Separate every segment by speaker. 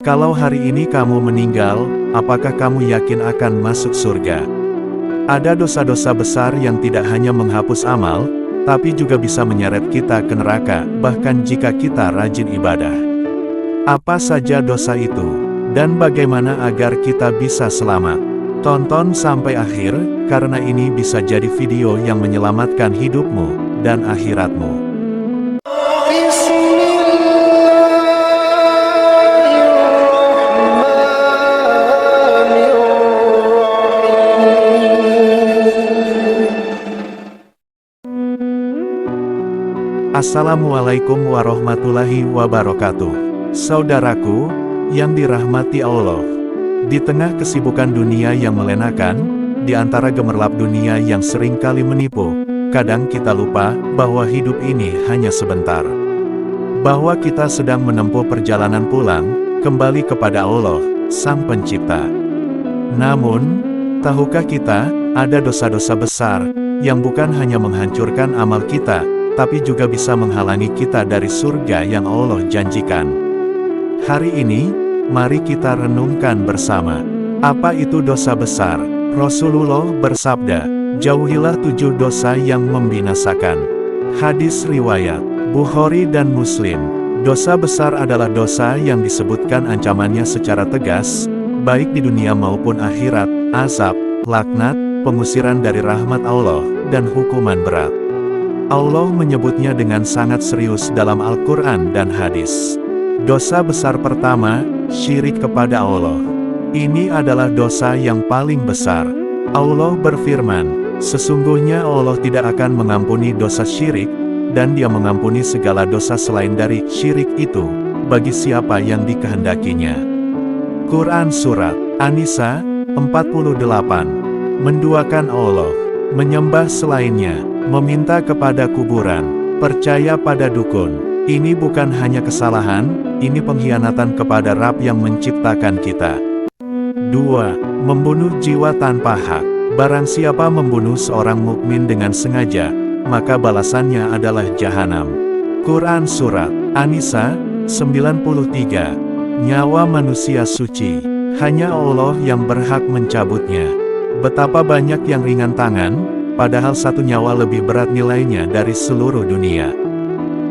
Speaker 1: Kalau hari ini kamu meninggal, apakah kamu yakin akan masuk surga? Ada dosa-dosa besar yang tidak hanya menghapus amal, tapi juga bisa menyeret kita ke neraka, bahkan jika kita rajin ibadah. Apa saja dosa itu? Dan bagaimana agar kita bisa selamat? Tonton sampai akhir, karena ini bisa jadi video yang menyelamatkan hidupmu dan akhiratmu. Assalamualaikum warahmatullahi wabarakatuh. Saudaraku, yang dirahmati Allah. Di tengah kesibukan dunia yang melenakan, di antara gemerlap dunia yang seringkali menipu, kadang kita lupa bahwa hidup ini hanya sebentar. Bahwa kita sedang menempuh perjalanan pulang, kembali kepada Allah, Sang Pencipta. Namun, tahukah kita, ada dosa-dosa besar, yang bukan hanya menghancurkan amal kita, tapi juga bisa menghalangi kita dari surga yang Allah janjikan. Hari ini, mari kita renungkan bersama. Apa itu dosa besar? Rasulullah bersabda, jauhilah 7 dosa yang membinasakan. Hadis riwayat Bukhari dan Muslim. Dosa besar adalah dosa yang disebutkan ancamannya secara tegas, baik di dunia maupun akhirat, azab, laknat, pengusiran dari rahmat Allah, dan hukuman berat. Allah menyebutnya dengan sangat serius dalam Al-Quran dan hadis. Dosa besar pertama, syirik kepada Allah. Ini adalah dosa yang paling besar. Allah berfirman, sesungguhnya Allah tidak akan mengampuni dosa syirik, dan Dia mengampuni segala dosa selain dari syirik itu, bagi siapa yang dikehendakinya. Quran Surat An-Nisa 48. Menduakan Allah, menyembah selainnya, meminta kepada kuburan, percaya pada dukun. Ini bukan hanya kesalahan, ini pengkhianatan kepada Rabb yang menciptakan kita. 2. Membunuh jiwa tanpa hak. Barang siapa membunuh seorang mukmin dengan sengaja, maka balasannya adalah jahanam. Quran Surat An-Nisa 93. Nyawa manusia suci, hanya Allah yang berhak mencabutnya. Betapa banyak yang ringan tangan, padahal satu nyawa lebih berat nilainya dari seluruh dunia.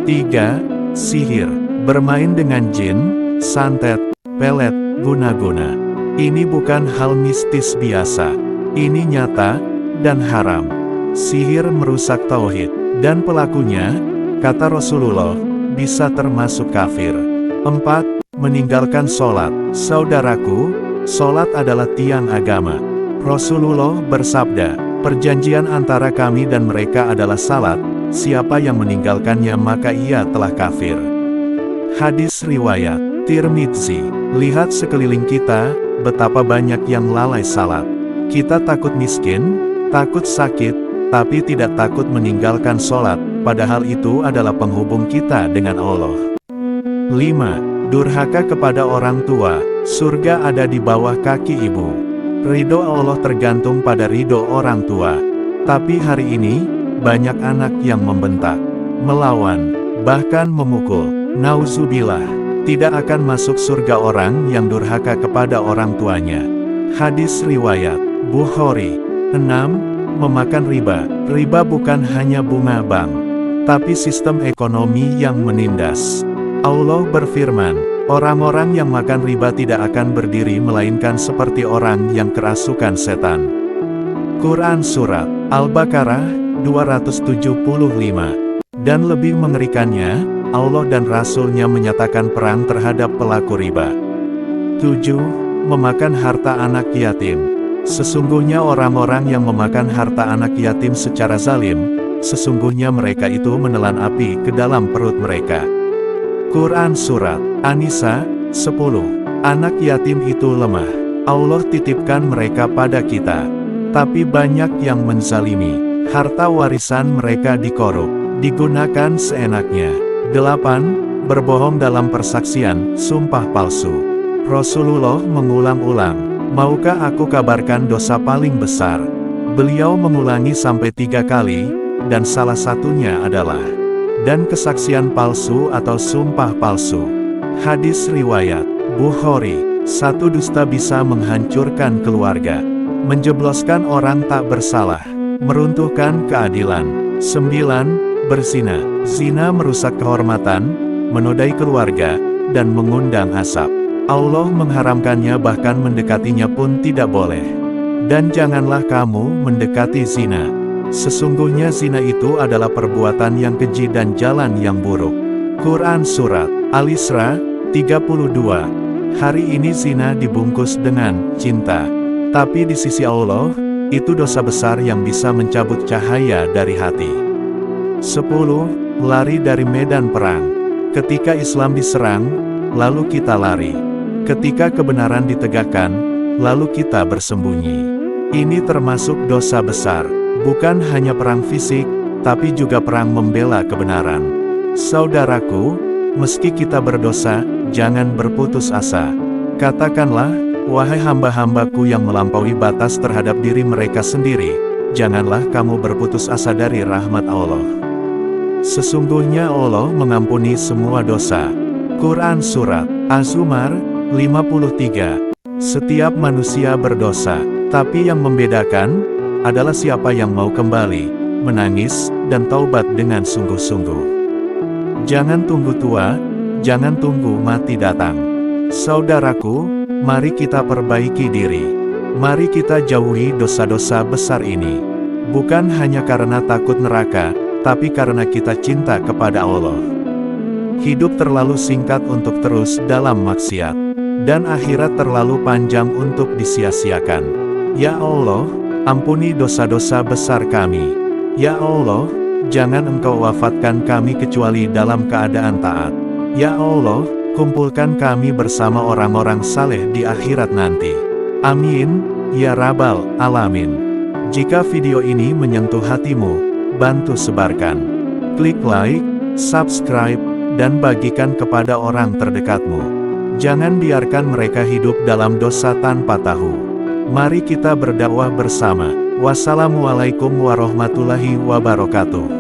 Speaker 1: 3. Sihir, bermain dengan jin, santet, pelet, guna-guna. Ini bukan hal mistis biasa. Ini nyata, dan haram. Sihir merusak tauhid, dan pelakunya, kata Rasulullah, bisa termasuk kafir. 4. Meninggalkan sholat. Saudaraku, sholat adalah tiang agama. Rasulullah bersabda, perjanjian antara kami dan mereka adalah salat, siapa yang meninggalkannya maka ia telah kafir. Hadis riwayat Tirmidzi. Lihat sekeliling kita, betapa banyak yang lalai salat. Kita takut miskin, takut sakit, tapi tidak takut meninggalkan sholat, padahal itu adalah penghubung kita dengan Allah. 5. Durhaka kepada orang tua. Surga ada di bawah kaki ibu. Ridho Allah tergantung pada ridho orang tua. Tapi hari ini, banyak anak yang membentak, melawan, bahkan memukul. Nauzubillah, tidak akan masuk surga orang yang durhaka kepada orang tuanya. Hadis riwayat Bukhari. 6. Memakan riba. Riba bukan hanya bunga bank, tapi sistem ekonomi yang menindas. Allah berfirman, orang-orang yang makan riba tidak akan berdiri melainkan seperti orang yang kerasukan setan. Quran Surat Al-Baqarah 275. Dan lebih mengerikannya, Allah dan Rasul-Nya menyatakan perang terhadap pelaku riba. 7. Memakan harta anak yatim. Sesungguhnya orang-orang yang memakan harta anak yatim secara zalim, sesungguhnya mereka itu menelan api ke dalam perut mereka. Quran Surat An-Nisa 10. Anak yatim itu lemah. Allah titipkan mereka pada kita. Tapi banyak yang menzalimi. Harta warisan mereka dikorup, digunakan seenaknya. 8. Berbohong dalam persaksian, sumpah palsu. Rasulullah mengulang-ulang, maukah aku kabarkan dosa paling besar? Beliau mengulangi sampai 3 kali, dan salah satunya adalah dan kesaksian palsu atau sumpah palsu. Hadis riwayat Bukhari, 1 dusta bisa menghancurkan keluarga, menjebloskan orang tak bersalah, meruntuhkan keadilan. 9. Berzina. Zina merusak kehormatan, menodai keluarga, dan mengundang asap. Allah mengharamkannya, bahkan mendekatinya pun tidak boleh. Dan janganlah kamu mendekati zina. Sesungguhnya zina itu adalah perbuatan yang keji dan jalan yang buruk. Quran Surat Al-Isra 32. Hari ini zina dibungkus dengan cinta. Tapi di sisi Allah, itu dosa besar yang bisa mencabut cahaya dari hati. 10. Lari dari medan perang. Ketika Islam diserang, lalu kita lari. Ketika kebenaran ditegakkan, lalu kita bersembunyi. Ini termasuk dosa besar, bukan hanya perang fisik, tapi juga perang membela kebenaran. Saudaraku, meski kita berdosa, jangan berputus asa. Katakanlah, wahai hamba-hambaku yang melampaui batas terhadap diri mereka sendiri, janganlah kamu berputus asa dari rahmat Allah. Sesungguhnya Allah mengampuni semua dosa. Quran Surat Az-Zumar 53. Setiap manusia berdosa, tapi yang membedakan adalah siapa yang mau kembali, menangis, dan taubat dengan sungguh-sungguh. Jangan tunggu tua, jangan tunggu mati datang. Saudaraku, mari kita perbaiki diri. Mari kita jauhi dosa-dosa besar ini. Bukan hanya karena takut neraka, tapi karena kita cinta kepada Allah. Hidup terlalu singkat untuk terus dalam maksiat, dan akhirat terlalu panjang untuk disia-siakan. Ya Allah, ampuni dosa-dosa besar kami. Ya Allah, jangan Engkau wafatkan kami kecuali dalam keadaan taat. Ya Allah, kumpulkan kami bersama orang-orang saleh di akhirat nanti. Amin, ya Rabbal Alamin. Jika video ini menyentuh hatimu, bantu sebarkan. Klik like, subscribe, dan bagikan kepada orang terdekatmu. Jangan biarkan mereka hidup dalam dosa tanpa tahu. Mari kita berdakwah bersama. Wassalamualaikum warahmatullahi wabarakatuh.